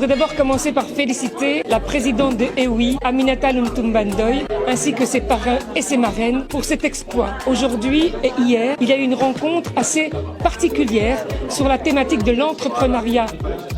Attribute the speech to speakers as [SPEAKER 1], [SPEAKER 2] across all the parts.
[SPEAKER 1] voudrais d'abord commencer par féliciter la présidente de EWI, Aminata Luntumba Ndoye, ainsi que ses parrains et ses marraines pour cet exploit. Aujourd'hui et hier, il y a eu une rencontre assez particulière sur la thématique de l'entrepreneuriat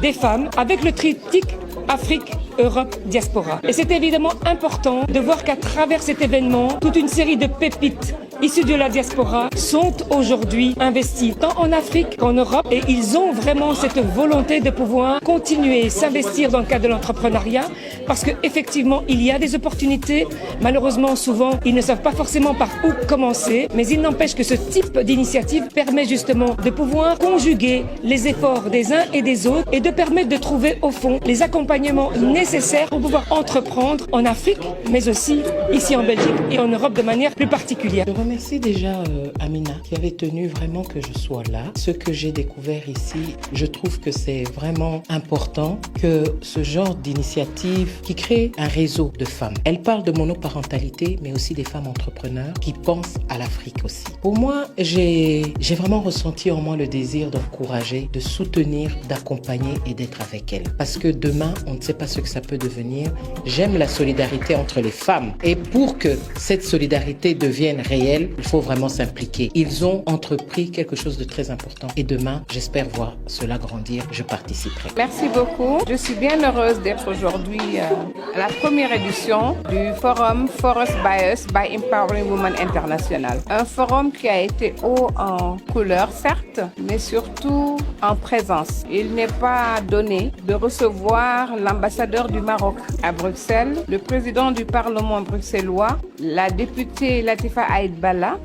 [SPEAKER 1] des femmes avec le triptyque Afrique, Europe, diaspora. Et c'est évidemment important de voir qu'à travers cet événement, toute une série de pépites issus de la diaspora sont aujourd'hui investis tant en Afrique qu'en Europe et ils ont vraiment cette volonté de pouvoir continuer à s'investir dans le cadre de l'entrepreneuriat parce qu'effectivement il y a des opportunités. Malheureusement souvent ils ne savent pas forcément par où commencer, mais il n'empêche que ce type d'initiative permet justement de pouvoir conjuguer les efforts des uns et des autres et de permettre de trouver au fond les accompagnements nécessaires pour pouvoir entreprendre en Afrique mais aussi ici en Belgique et en Europe de manière plus particulière.
[SPEAKER 2] Merci déjà Amina qui avait tenu vraiment que je sois là. Ce que j'ai découvert ici, je trouve que c'est vraiment important que ce genre d'initiative qui crée un réseau de femmes. Elle parle de monoparentalité mais aussi des femmes entrepreneurs qui pensent à l'Afrique aussi. Pour moi, j'ai vraiment ressenti en moi le désir d'encourager, de soutenir, d'accompagner et d'être avec elle. Parce que demain, on ne sait pas ce que ça peut devenir. J'aime la solidarité entre les femmes et pour que cette solidarité devienne réelle, il faut vraiment s'impliquer. Ils ont entrepris quelque chose de très important et demain, j'espère voir cela grandir. Je participerai.
[SPEAKER 3] Merci beaucoup. Je suis bien heureuse d'être aujourd'hui à la première édition du forum Forest by Us by Empowering Women International. Un forum qui a été haut en couleur, certes, mais surtout en présence. Il n'est pas donné de recevoir l'ambassadeur du Maroc à Bruxelles, le président du Parlement bruxellois, la députée Latifa Aïd Bala,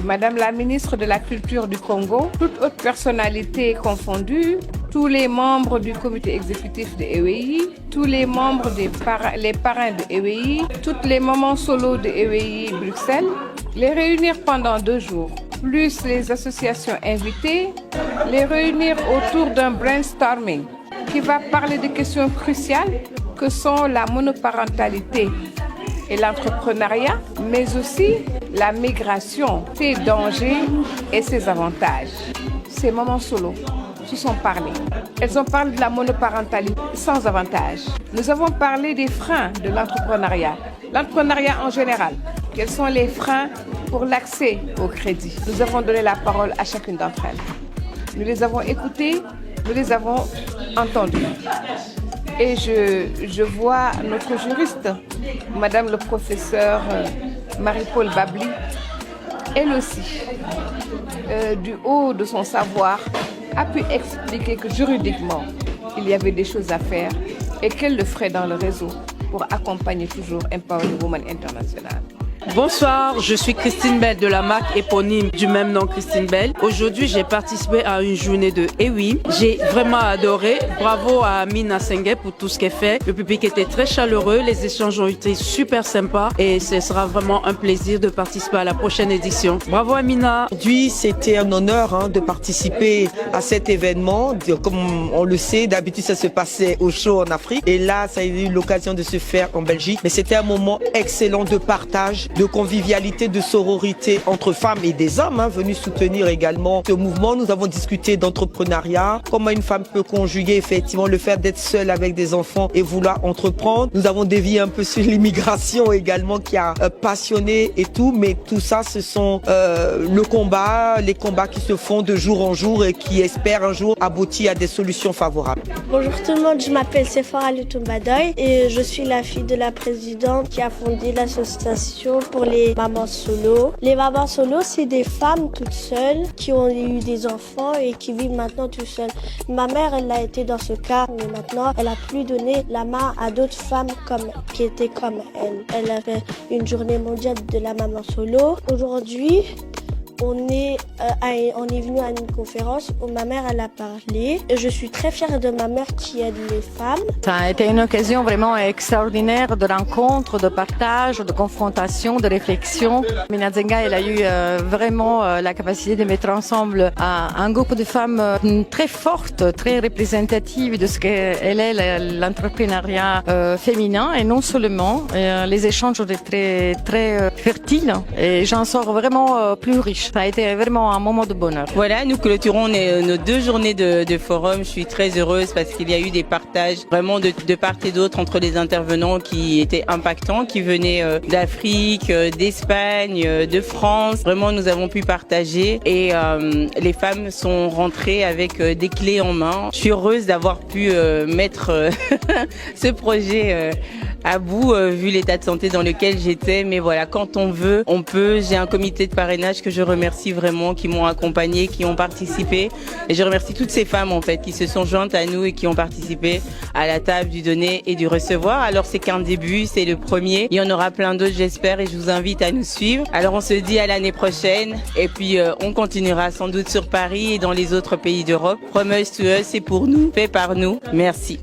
[SPEAKER 3] Madame la ministre de la Culture du Congo, toute autre personnalité confondue, tous les membres du comité exécutif de EWI, tous les membres les parrains de EWI, toutes les mamans solo de EWI Bruxelles, les réunir pendant 2 jours, plus les associations invitées, les réunir autour d'un brainstorming qui va parler de questions cruciales que sont la monoparentalité et l'entrepreneuriat, mais aussi la migration, ses dangers et ses avantages. Ces mamans solo se sont parlé. Elles ont parlé de la monoparentalité sans avantage. Nous avons parlé des freins de l'entrepreneuriat en général. Quels sont les freins pour l'accès au crédit? Nous avons donné la parole à chacune d'entre elles. Nous les avons écoutées, nous les avons entendues. Et je vois notre juriste, Madame le professeur Marie-Paul Babli, elle aussi, du haut de son savoir, a pu expliquer que juridiquement, il y avait des choses à faire et qu'elle le ferait dans le réseau pour accompagner toujours Empowering Women International.
[SPEAKER 4] Bonsoir, je suis Christine Bell de la marque éponyme du même nom, Christine Bell. Aujourd'hui, j'ai participé à une journée de EWI. J'ai vraiment adoré. Bravo à Amina Sengue pour tout ce qu'elle fait. Le public était très chaleureux, les échanges ont été super sympas et ce sera vraiment un plaisir de participer à la prochaine édition. Bravo Amina.
[SPEAKER 5] Aujourd'hui, c'était un honneur de participer à cet événement. Comme on le sait, d'habitude ça se passait au show en Afrique et là, ça a eu l'occasion de se faire en Belgique. Mais c'était un moment excellent de partage, de convivialité, de sororité entre femmes et des hommes venus soutenir également ce mouvement. Nous avons discuté d'entrepreneuriat, comment une femme peut conjuguer effectivement le fait d'être seule avec des enfants et vouloir entreprendre. Nous avons dévié un peu sur l'immigration également qui a passionné et tout, mais tout ça ce sont les combats qui se font de jour en jour et qui espèrent un jour aboutir à des solutions favorables.
[SPEAKER 6] Bonjour tout le monde, je m'appelle Sephora Luntumba Ndoye et je suis la fille de la présidente qui a fondé l'association pour les mamans solo. Les mamans solo, c'est des femmes toutes seules qui ont eu des enfants et qui vivent maintenant toutes seules. Ma mère, elle a été dans ce cas, mais maintenant, elle a plus donné la main à d'autres femmes qui étaient comme elle. Elle avait une journée mondiale de la maman solo. Aujourd'hui, on est venu à une conférence où ma mère elle a parlé. Je suis très fière de ma mère qui aide les femmes.
[SPEAKER 7] Ça a été une occasion vraiment extraordinaire de rencontre, de partage, de confrontation, de réflexion. Amina Zenga, elle a eu vraiment la capacité de mettre ensemble un groupe de femmes très fortes, très représentatives de ce qu'elle est l'entrepreneuriat féminin et non seulement. Les échanges ont été très fertiles et j'en sors vraiment plus riche. riche. Ça a été vraiment un moment de bonheur.
[SPEAKER 8] Voilà, nous clôturons nos 2 journées de forum. Je suis très heureuse parce qu'il y a eu des partages vraiment de part et d'autre entre les intervenants qui étaient impactants, qui venaient d'Afrique, d'Espagne, de France. Vraiment, nous avons pu partager et les femmes sont rentrées avec des clés en main. Je suis heureuse d'avoir pu mettre ce projet à bout vu l'état de santé dans lequel j'étais. Mais voilà, quand on veut, on peut. J'ai un comité de parrainage que je remercie vraiment, qui m'ont accompagné, qui ont participé. Et je remercie toutes ces femmes en fait qui se sont jointes à nous et qui ont participé à la table du donner et du recevoir. Alors c'est qu'un début, c'est le premier. Il y en aura plein d'autres j'espère et je vous invite à nous suivre. Alors on se dit à l'année prochaine et puis on continuera sans doute sur Paris et dans les autres pays d'Europe. From Us to Us, c'est pour nous, fait par nous. Merci.